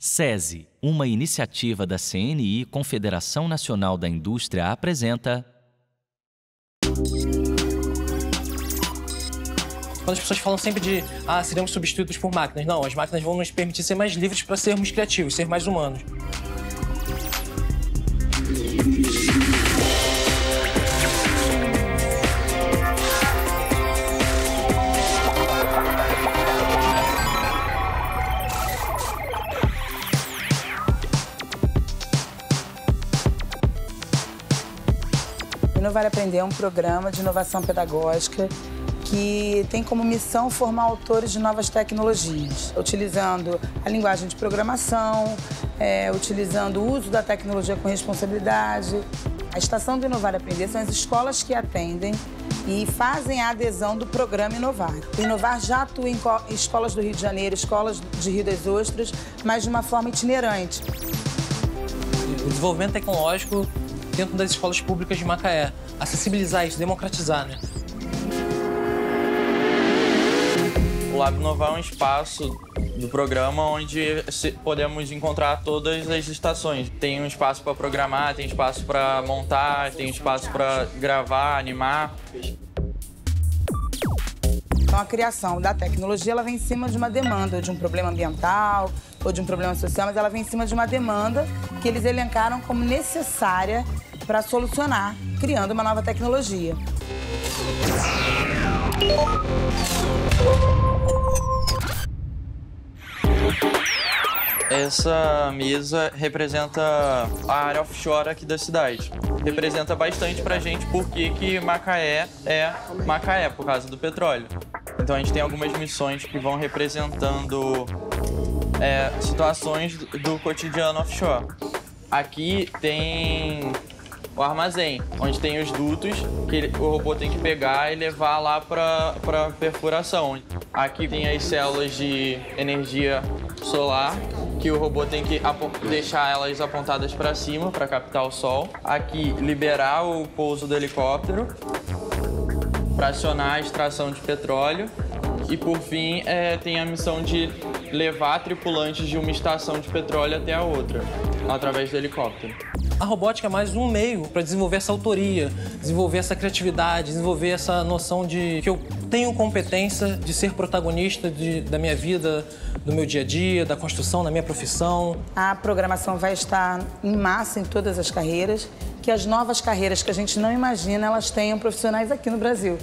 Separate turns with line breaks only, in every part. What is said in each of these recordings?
SESI, uma iniciativa da CNI, Confederação Nacional da Indústria, apresenta...
Quando as pessoas falam sempre de seremos substituídos por máquinas. Não, as máquinas vão nos permitir ser mais livres para sermos criativos, ser mais humanos.
Inovar Aprender é um programa de inovação pedagógica que tem como missão formar autores de novas tecnologias, utilizando a linguagem de programação, utilizando o uso da tecnologia com responsabilidade. A estação do Inovar Aprender são as escolas que atendem e fazem a adesão do programa Inovar. O Inovar já atua em escolas do Rio de Janeiro, escolas de Rio das Ostras, mas de uma forma itinerante.
O desenvolvimento tecnológico dentro das escolas públicas de Macaé. Acessibilizar isso, democratizar, né?
O Lab Inovar é um espaço do programa onde podemos encontrar todas as estações. Tem um espaço para programar, tem espaço para montar, tem espaço para gravar, animar.
Então, a criação da tecnologia ela vem em cima de uma demanda, ou de um problema ambiental, ou de um problema social, mas ela vem em cima de uma demanda que eles elencaram como necessária para solucionar, criando uma nova tecnologia.
Essa mesa representa a área offshore aqui da cidade. Representa bastante pra gente porque Macaé é Macaé, por causa do petróleo. Então a gente tem algumas missões que vão representando situações do cotidiano offshore. Aqui tem o armazém, onde tem os dutos que o robô tem que pegar e levar lá para perfuração. Aqui tem as células de energia solar, que o robô tem que deixar elas apontadas para cima para captar o sol. Aqui, liberar o pouso do helicóptero, para acionar a extração de petróleo. E, por fim, tem a missão de levar tripulantes de uma estação de petróleo até a outra, através do helicóptero.
A robótica é mais um meio para desenvolver essa autoria, desenvolver essa criatividade, desenvolver essa noção de que eu tenho competência de ser protagonista da minha vida, do meu dia a dia, da construção da minha profissão.
A programação vai estar em massa em todas as carreiras, que as novas carreiras que a gente não imagina, elas tenham profissionais aqui no Brasil.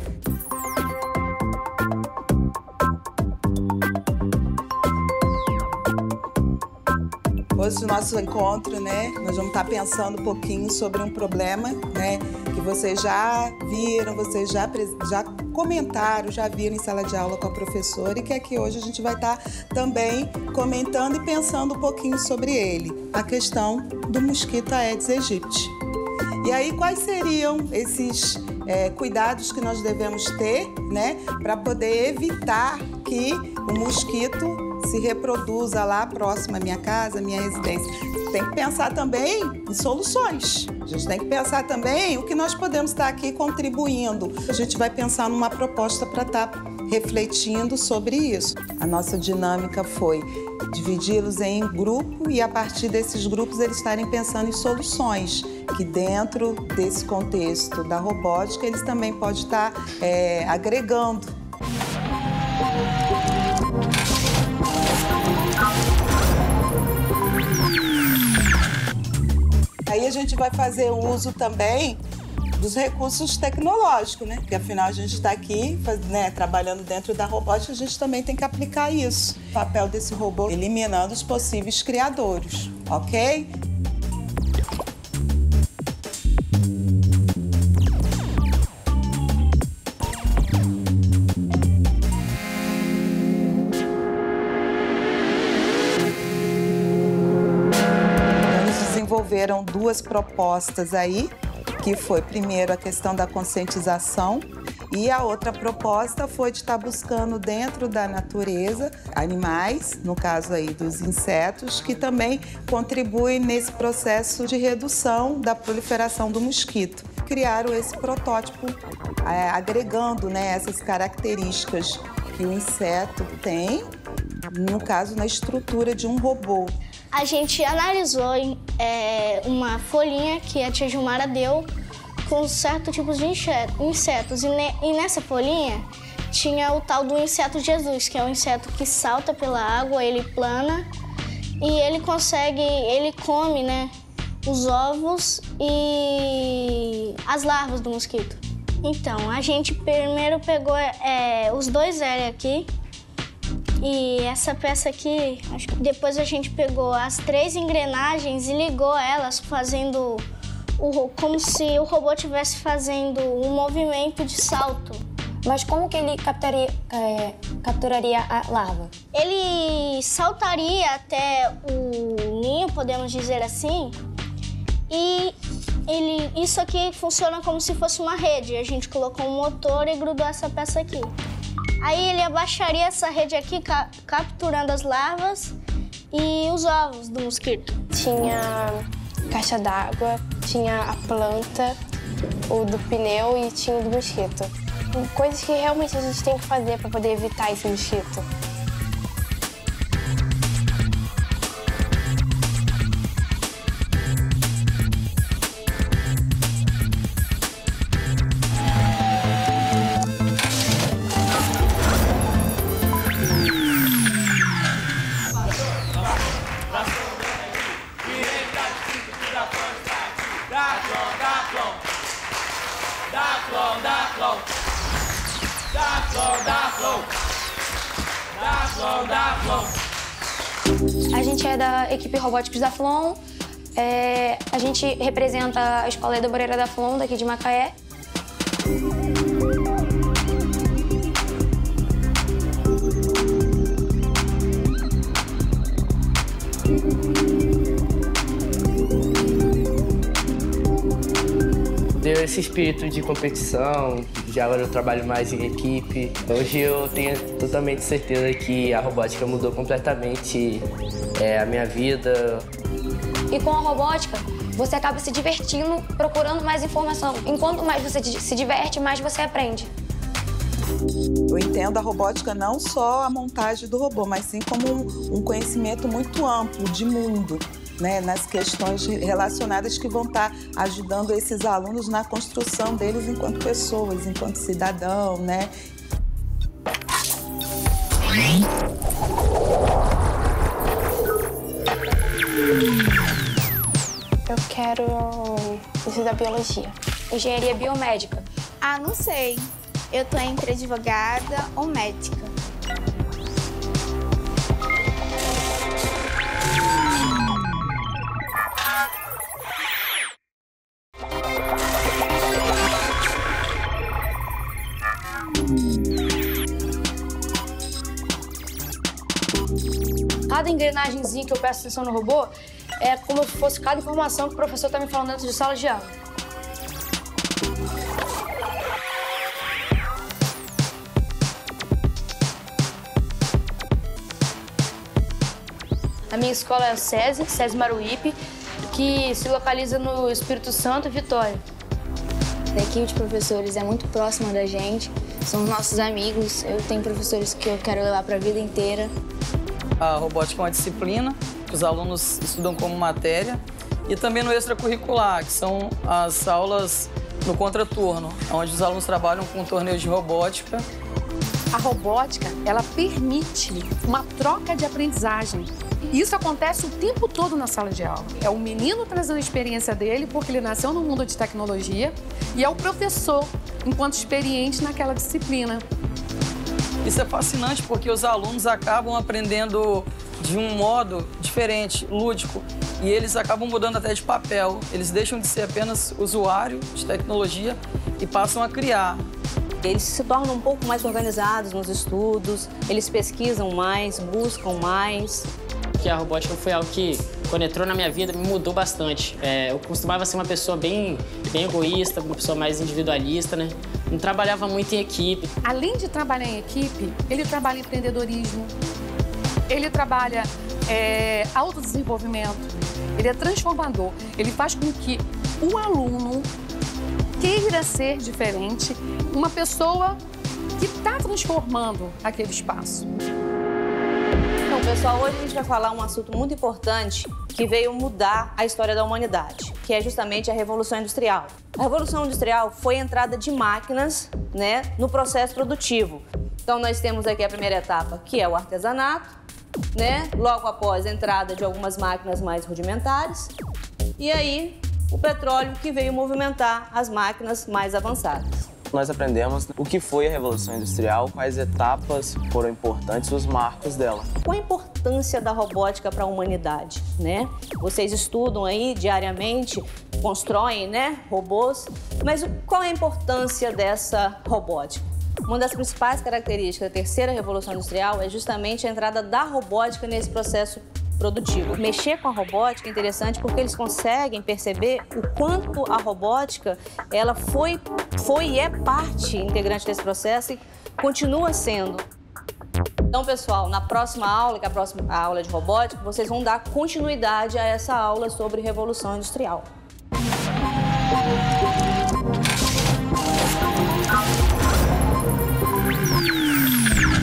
Hoje, no nosso encontro, nós vamos estar pensando um pouquinho sobre um problema, que vocês já viram, vocês já comentaram, já viram em sala de aula com a professora e que aqui hoje a gente vai estar também comentando e pensando um pouquinho sobre ele, a questão do mosquito Aedes aegypti. E aí, quais seriam esses cuidados que nós devemos ter, para poder evitar que o mosquito se reproduza lá próximo à minha casa, à minha residência? Tem que pensar também em soluções. A gente tem que pensar também o que nós podemos estar aqui contribuindo. A gente vai pensar numa proposta para estar refletindo sobre isso. A nossa dinâmica foi dividi-los em grupo e, a partir desses grupos, eles estarem pensando em soluções, que dentro desse contexto da robótica, eles também podem estar agregando. Aí a gente vai fazer uso também dos recursos tecnológicos, Porque afinal a gente está aqui, trabalhando dentro da robótica, a gente também tem que aplicar isso. O papel desse robô eliminando os possíveis criadores, ok? Desenvolveram duas propostas aí, que foi primeiro a questão da conscientização e a outra proposta foi de estar buscando dentro da natureza animais, no caso aí dos insetos, que também contribuem nesse processo de redução da proliferação do mosquito. Criaram esse protótipo agregando essas características que o inseto tem, no caso na estrutura de um robô.
A gente analisou uma folhinha que a tia Gilmara deu com certos tipos de insetos. E nessa folhinha tinha o tal do inseto Jesus, que é um inseto que salta pela água, ele plana e ele come, né, os ovos e as larvas do mosquito. Então, a gente primeiro pegou os 2 L aqui e essa peça aqui, depois a gente pegou as 3 engrenagens e ligou elas fazendo como se o robô estivesse fazendo um movimento de salto.
Mas como que ele capturaria a larva?
Ele saltaria até o ninho, podemos dizer assim, e isso aqui funciona como se fosse uma rede. A gente colocou um motor e grudou essa peça aqui. Aí ele abaixaria essa rede aqui, capturando as larvas e os ovos do mosquito.
Tinha caixa d'água, tinha a planta, o do pneu e tinha o do mosquito. Coisas que realmente a gente tem que fazer para poder evitar esse mosquito. A gente é da equipe Robóticos da Flon. A gente representa a Escola Eda Moreira da Flon, daqui de Macaé.
Deu esse espírito de competição, já agora eu trabalho mais em equipe. Hoje eu tenho totalmente certeza que a robótica mudou completamente a minha vida.
E com a robótica, você acaba se divertindo, procurando mais informação. Enquanto mais você se diverte, mais você aprende.
Eu entendo a robótica não só a montagem do robô, mas sim como um conhecimento muito amplo de mundo, né, nas questões relacionadas que vão estar ajudando esses alunos na construção deles enquanto pessoas, enquanto cidadão, né?
Eu quero estudar biologia, engenharia biomédica.
Ah, não sei. Eu tô entre advogada ou médica.
Cada engrenagemzinha que eu presto atenção no robô é como se fosse cada informação que o professor está me falando dentro de sala de aula. A minha escola é a SESI Maruípe, que se localiza no Espírito Santo e Vitória.
A equipe de professores é muito próxima da gente, são nossos amigos. Eu tenho professores que eu quero levar para a vida inteira.
A robótica é uma disciplina que os alunos estudam como matéria e também no extracurricular, que são as aulas no contraturno, onde os alunos trabalham com torneios de robótica.
A robótica, ela permite uma troca de aprendizagem. Isso acontece o tempo todo na sala de aula. É o menino trazendo a experiência dele, porque ele nasceu no mundo de tecnologia, e é o professor, enquanto experiente naquela disciplina.
Isso é fascinante porque os alunos acabam aprendendo de um modo diferente, lúdico, e eles acabam mudando até de papel. Eles deixam de ser apenas usuário de tecnologia e passam a criar.
Eles se tornam um pouco mais organizados nos estudos, eles pesquisam mais, buscam mais.
Que a robótica foi algo que, quando entrou na minha vida, me mudou bastante. Eu costumava ser uma pessoa bem egoísta, uma pessoa mais individualista, né? Não trabalhava muito em equipe.
Além de trabalhar em equipe, ele trabalha em empreendedorismo, ele trabalha autodesenvolvimento, ele é transformador, ele faz com que o aluno queira ser diferente, uma pessoa que está transformando aquele espaço. Então,
pessoal, hoje a gente vai falar um assunto muito importante que veio mudar a história da humanidade, que é justamente a Revolução Industrial. A Revolução Industrial foi a entrada de máquinas, né, no processo produtivo. Então, nós temos aqui a primeira etapa, que é o artesanato, né? Logo após a entrada de algumas máquinas mais rudimentares. E aí, o petróleo que veio movimentar as máquinas mais avançadas.
Nós aprendemos o que foi a Revolução Industrial, quais etapas foram importantes, os marcos dela.
Qual a importância da robótica para a humanidade, né? Vocês estudam aí diariamente, constroem, né, robôs, mas qual é a importância dessa robótica? Uma das principais características da terceira Revolução Industrial é justamente a entrada da robótica nesse processo produtivo. Mexer com a robótica é interessante porque eles conseguem perceber o quanto a robótica ela foi e é parte integrante desse processo e continua sendo. Então, pessoal, na próxima aula, que é a próxima aula de robótica, vocês vão dar continuidade a essa aula sobre Revolução Industrial.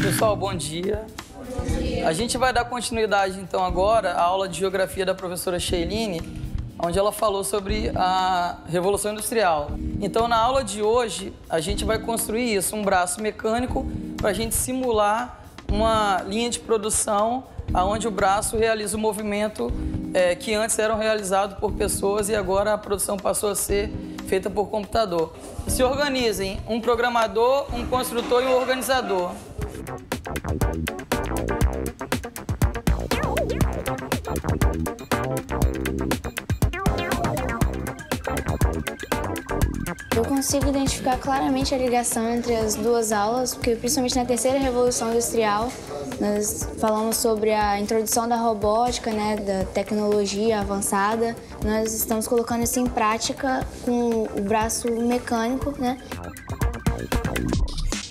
Pessoal, bom dia. A gente vai dar continuidade, então, agora à aula de Geografia da professora Sheiline, onde ela falou sobre a Revolução Industrial. Então, na aula de hoje, a gente vai construir isso, um braço mecânico, para a gente simular uma linha de produção onde o braço realiza o movimento que antes eram realizados por pessoas e agora a produção passou a ser feita por computador. Se organizem, um programador, um construtor e um organizador.
Eu consigo identificar claramente a ligação entre as duas aulas, porque principalmente na terceira Revolução Industrial, nós falamos sobre a introdução da robótica, né, da tecnologia avançada. Nós estamos colocando isso em prática com o braço mecânico, né?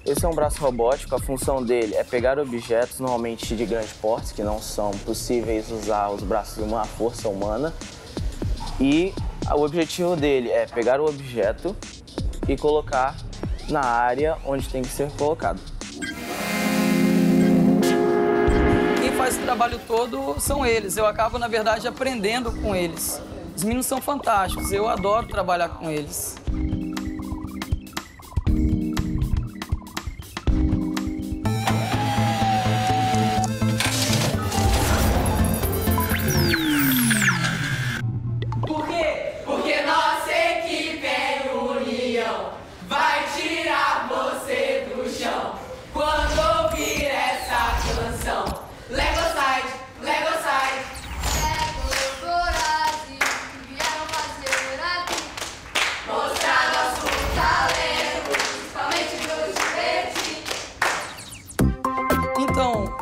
Esse é um braço robótico, a função dele é pegar objetos, normalmente de grande porte, que não são possíveis usar os braços de uma força humana. E o objetivo dele é pegar o objeto e colocar na área onde tem que ser colocado.
Quem faz esse trabalho todo são eles. Eu acabo, na verdade, aprendendo com eles. Os meninos são fantásticos, eu adoro trabalhar com eles.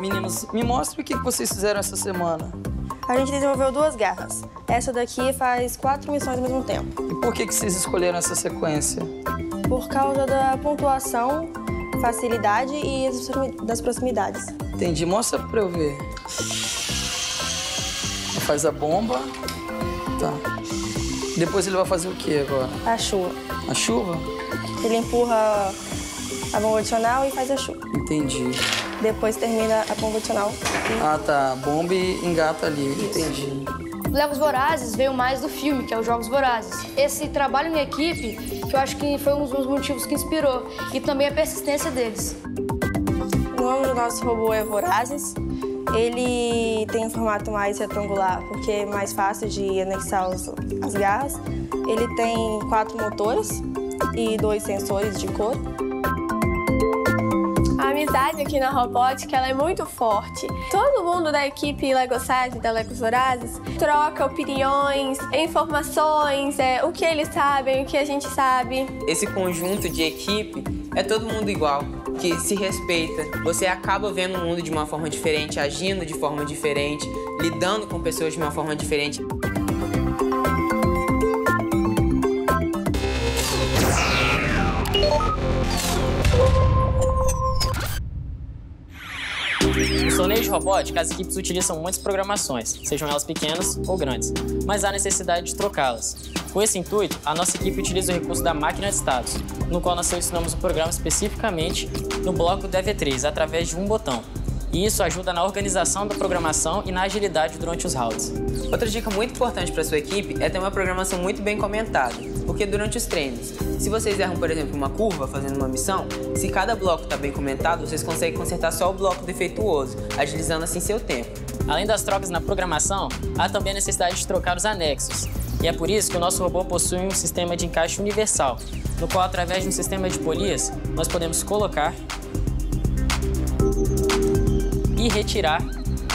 Meninos, me mostre o que vocês fizeram essa semana.
A gente desenvolveu 2 garras. Essa daqui faz 4 missões ao mesmo tempo.
E por que vocês escolheram essa sequência?
Por causa da pontuação, facilidade e das proximidades.
Entendi. Mostra pra eu ver. Faz a bomba. Tá. Depois ele vai fazer o que agora?
A chuva.
A chuva?
Ele empurra a bomba adicional e faz a chuva.
Entendi.
Depois termina a bomba adicional.
Ah, tá. Bomba e engata ali. Isso. Entendi.
Jogos Vorazes veio mais do filme, que é os Jogos Vorazes. Esse trabalho em equipe, que eu acho que foi um dos motivos que inspirou. E também a persistência deles.
O nome do nosso robô é Vorazes. Ele tem um formato mais retangular, porque é mais fácil de anexar as garras. Ele tem 4 motores e 2 sensores de cor.
A amizade aqui na robótica ela é muito forte. Todo mundo da equipe LegoScience, da Legos Vorazes, troca opiniões, informações, o que eles sabem, o que a gente sabe.
Esse conjunto de equipe é todo mundo igual, que se respeita. Você acaba vendo o mundo de uma forma diferente, agindo de forma diferente, lidando com pessoas de uma forma diferente.
No torneio de robótica, as equipes utilizam muitas programações, sejam elas pequenas ou grandes, mas há necessidade de trocá-las. Com esse intuito, a nossa equipe utiliza o recurso da máquina de estados, no qual nós selecionamos o programa especificamente no bloco DV3, através de um botão. E isso ajuda na organização da programação e na agilidade durante os rounds.
Outra dica muito importante para sua equipe é ter uma programação muito bem comentada, porque durante os treinos, se vocês erram, por exemplo, uma curva fazendo uma missão, se cada bloco está bem comentado, vocês conseguem consertar só o bloco defeituoso, agilizando assim seu tempo.
Além das trocas na programação, há também a necessidade de trocar os anexos. E é por isso que o nosso robô possui um sistema de encaixe universal, no qual, através de um sistema de polias, nós podemos colocar e retirar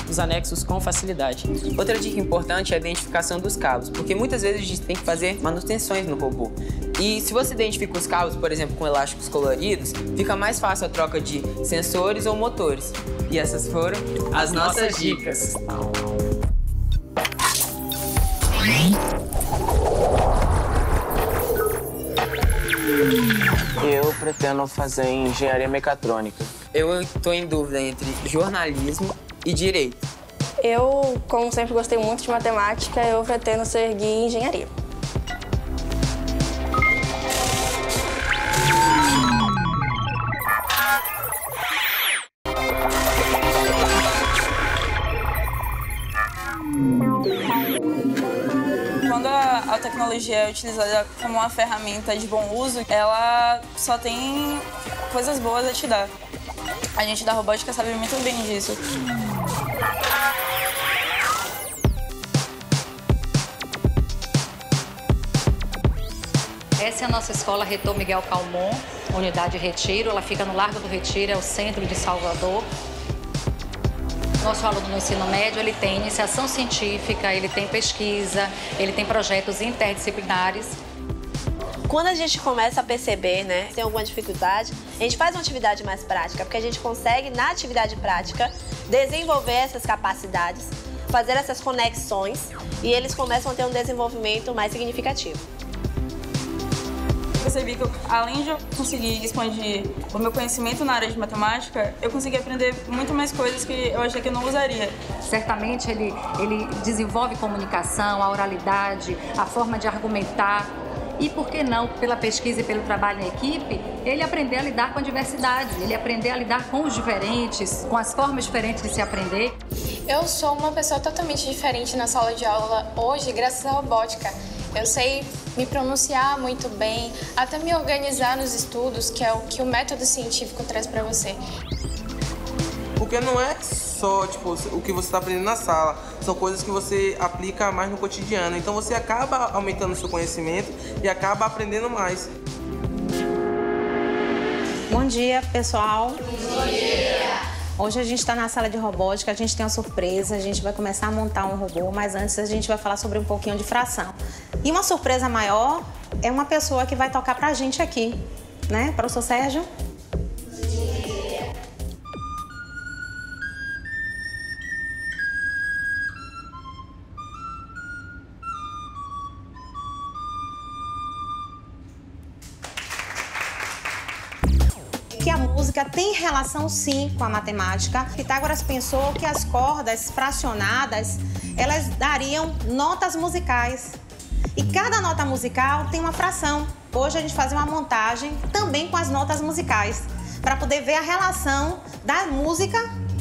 os anexos com facilidade.
Outra dica importante é a identificação dos cabos, porque muitas vezes a gente tem que fazer manutenções no robô. E se você identifica os cabos, por exemplo, com elásticos coloridos, fica mais fácil a troca de sensores ou motores. E essas foram as nossas dicas.
Eu pretendo fazer engenharia mecatrônica.
Eu estou em dúvida entre jornalismo e direito.
Eu, como sempre gostei muito de matemática, eu pretendo seguir engenharia.
Quando a tecnologia é utilizada como uma ferramenta de bom uso, ela só tem coisas boas a te dar. A gente da robótica sabe muito bem disso.
Essa é a nossa escola Reitor Miguel Calmon, unidade Retiro. Ela fica no Largo do Retiro, é o centro de Salvador. Nosso aluno no ensino médio, ele tem iniciação científica, ele tem pesquisa, ele tem projetos interdisciplinares.
Quando a gente começa a perceber, né, tem alguma dificuldade, a gente faz uma atividade mais prática, porque a gente consegue, na atividade prática, desenvolver essas capacidades, fazer essas conexões e eles começam a ter um desenvolvimento mais significativo.
Eu percebi que além de eu conseguir expandir o meu conhecimento na área de matemática, eu consegui aprender muito mais coisas que eu achei que eu não usaria.
Certamente ele desenvolve comunicação, a oralidade, a forma de argumentar. E por que não, pela pesquisa e pelo trabalho em equipe, ele aprender a lidar com a diversidade, ele aprender a lidar com os diferentes, com as formas diferentes de se aprender.
Eu sou uma pessoa totalmente diferente na sala de aula hoje, graças à robótica. Eu sei me pronunciar muito bem, até me organizar nos estudos, que é o que o método científico traz para você.
Porque não é só tipo, o que você está aprendendo na sala, são coisas que você aplica mais no cotidiano. Então você acaba aumentando o seu conhecimento e acaba aprendendo mais.
Bom dia, pessoal.
Bom dia.
Hoje a gente está na sala de robótica, a gente tem uma surpresa, a gente vai começar a montar um robô, mas antes a gente vai falar sobre um pouquinho de fração. E uma surpresa maior é uma pessoa que vai tocar pra gente aqui, né? Professor Sérgio? Que a música tem relação sim com a matemática. Pitágoras pensou que as cordas fracionadas, elas dariam notas musicais. E cada nota musical tem uma fração. Hoje a gente faz uma montagem também com as notas musicais, para poder ver a relação da música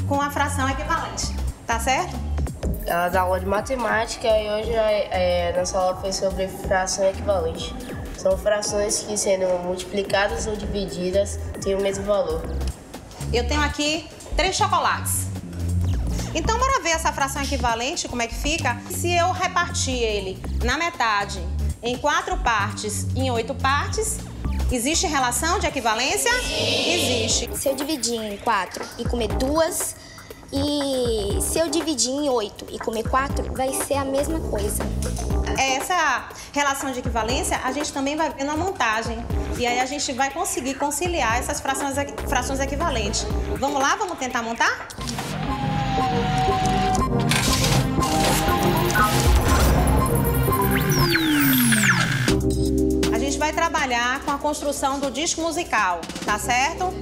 com a fração equivalente. Tá certo?
Ela dá aula de matemática e hoje a nossa aula foi sobre fração equivalente. São frações que, sendo multiplicadas ou divididas, têm o mesmo valor.
Eu tenho aqui 3 chocolates. Então, bora ver essa fração equivalente, como é que fica? Se eu repartir ele na metade, em 4 partes e em 8 partes, existe relação de equivalência? Sim. Existe.
Se eu dividir em 4 e comer 2, e se eu dividir em 8 e comer 4, vai ser a mesma coisa.
Essa relação de equivalência a gente também vai ver na montagem. E aí a gente vai conseguir conciliar essas frações equivalentes. Vamos lá? Vamos tentar montar? A gente vai trabalhar com a construção do disco musical, tá certo?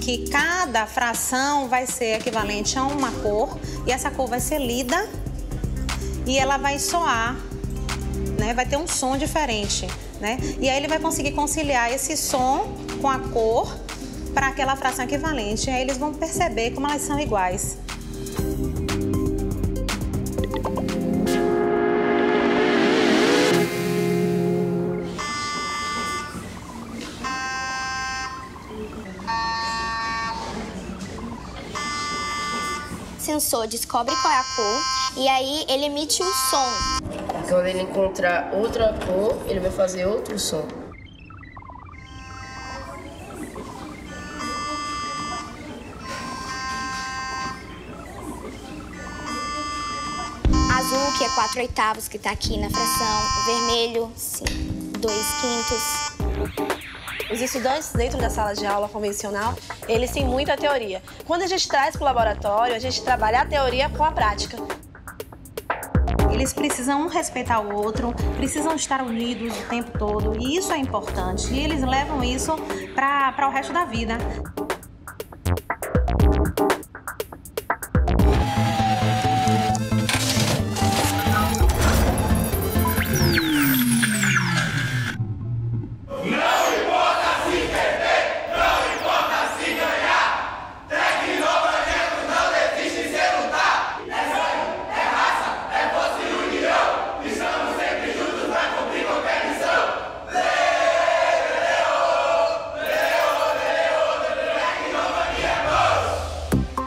Que cada fração vai ser equivalente a uma cor e essa cor vai ser lida e ela vai soar, né? Vai ter um som diferente, né? E aí ele vai conseguir conciliar esse som com a cor para aquela fração equivalente. Aí eles vão perceber como elas são iguais.
O sensor descobre qual é a cor e aí ele emite um som.
Quando ele encontrar outra cor, ele vai fazer outro som.
Azul, que é 4/8, que tá aqui na fração. Vermelho, sim, 2/5.
Os estudantes dentro da sala de aula convencional, eles têm muita teoria. Quando a gente traz para o laboratório, a gente trabalha a teoria com a prática.
Eles precisam um respeitar o outro, precisam estar unidos o tempo todo, e isso é importante. E eles levam isso para o resto da vida.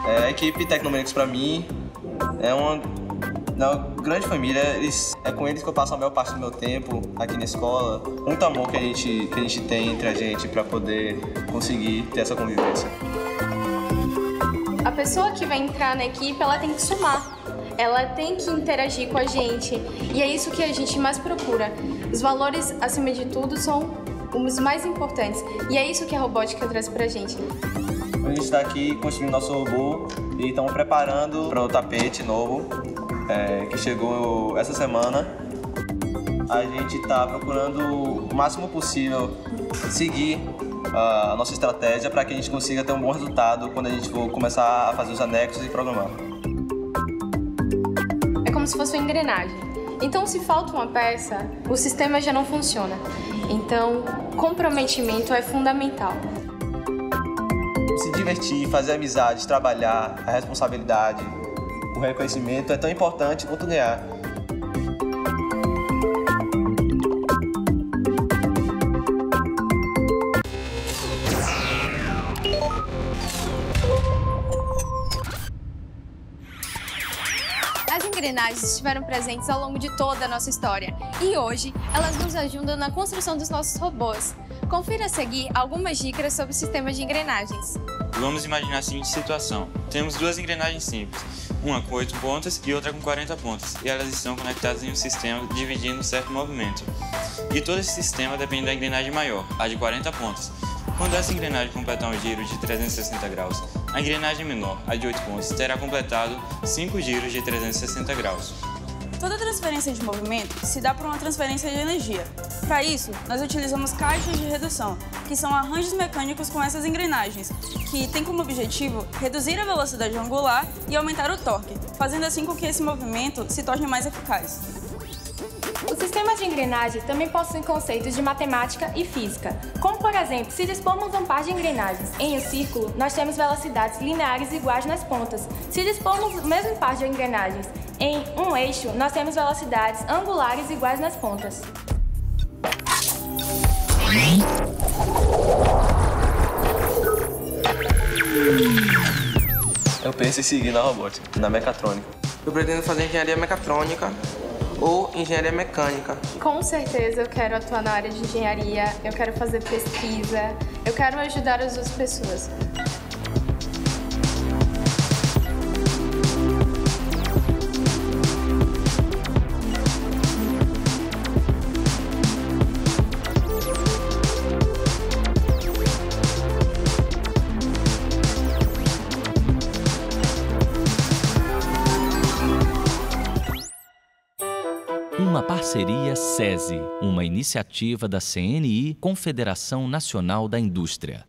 A equipe Tecnomaniacos, para mim, é uma grande família. É com eles que eu passo a maior parte do meu tempo aqui na escola. Muito amor que a gente tem entre a gente para poder conseguir ter essa convivência.
A pessoa que vai entrar na equipe, ela tem que somar. Ela tem que interagir com a gente. E é isso que a gente mais procura. Os valores, acima de tudo, são os mais importantes. E é isso que a robótica traz pra gente.
A gente está aqui construindo nosso robô e estamos preparando para o tapete novo que chegou essa semana. A gente está procurando o máximo possível seguir a nossa estratégia para que a gente consiga ter um bom resultado quando a gente for começar a fazer os anexos e programar.
É como se fosse uma engrenagem. Então, se falta uma peça, o sistema já não funciona. Então, comprometimento é fundamental.
Se divertir, fazer amizades, trabalhar, a responsabilidade, o reconhecimento é tão importante quanto ganhar.
As engrenagens estiveram presentes ao longo de toda a nossa história e hoje elas nos ajudam na construção dos nossos robôs. Confira a seguir algumas dicas sobre o sistema de engrenagens.
Vamos imaginar a seguinte situação. Temos duas engrenagens simples, uma com 8 pontas e outra com 40 pontas, e elas estão conectadas em um sistema dividindo um certo movimento. E todo esse sistema depende da engrenagem maior, a de 40 pontas. Quando essa engrenagem completar um giro de 360 graus, a engrenagem menor, a de 8 pontas, terá completado 5 giros de 360 graus.
Toda transferência de movimento se dá por uma transferência de energia. Para isso, nós utilizamos caixas de redução, que são arranjos mecânicos com essas engrenagens, que têm como objetivo reduzir a velocidade angular e aumentar o torque, fazendo assim com que esse movimento se torne mais eficaz.
Os sistemas de engrenagem também possuem conceitos de matemática e física, como, por exemplo, se dispormos um par de engrenagens em um círculo, nós temos velocidades lineares iguais nas pontas. Se dispormos o mesmo par de engrenagens em um eixo, nós temos velocidades angulares iguais nas pontas.
Eu penso em seguir na robótica, na mecatrônica.
Eu pretendo fazer engenharia mecatrônica ou engenharia mecânica.
Com certeza eu quero atuar na área de engenharia, eu quero fazer pesquisa, eu quero ajudar as outras pessoas.
Uma parceria SESI, uma iniciativa da CNI, Confederação Nacional da Indústria.